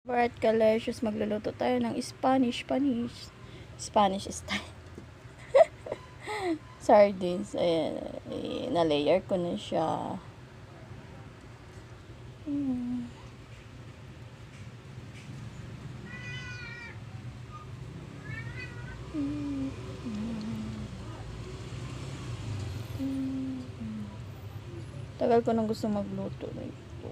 Bart Calicious, magluluto tayo ng Spanish style. Sardines. Ayan, na-layer ko na siya. Tagal ko nang gusto magluto na ito.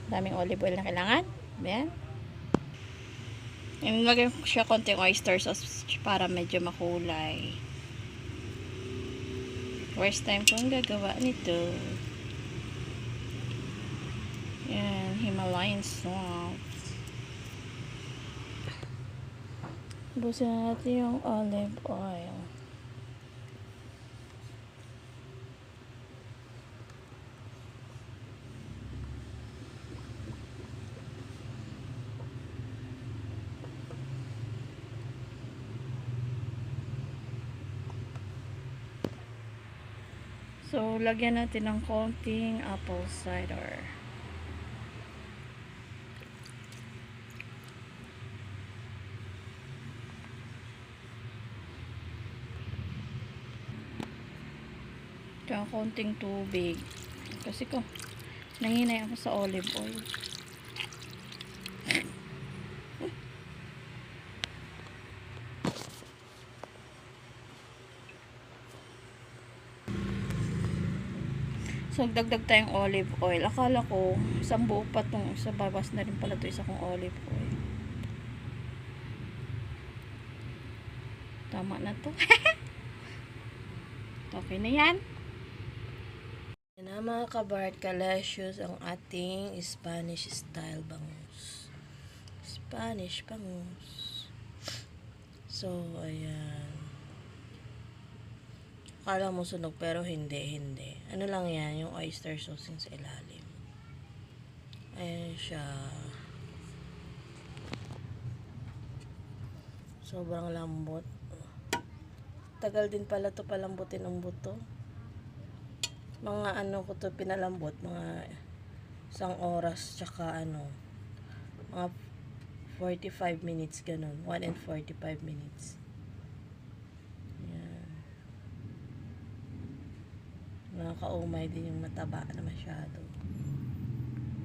Daming olive oil na kailangan. Ayan. Lagyan ko siya konting oyster sauce para medyo makulay. First time kong gagawa nito. Yan, Himalayan salt. Busin natin yung olive oil. So, lagyan natin ng konting apple cider. Tsaka konting tubig. Kasi ko, nanginay ako sa olive oil. So, dagdag tayong olive oil. Akala ko, isang buo pa itong sa babas na rin pala ito isa kong olive oil. Tama na to. Okay na yan. Yan na mga ka-Bart Calicious, ang ating Spanish style bangus. Spanish bangus. So, ayan. Akala mo sunog pero hindi. Ano lang yan, yung oyster sauce sa ilalim. Ayan siya. Sobrang lambot. Tagal din pala to palambutin ang buto. Mga ano ko to pinalambot, mga 1 oras tsaka mga 45 minutes ganun. 1 and 45 minutes. Nakakaumay din yung mataba na masyado.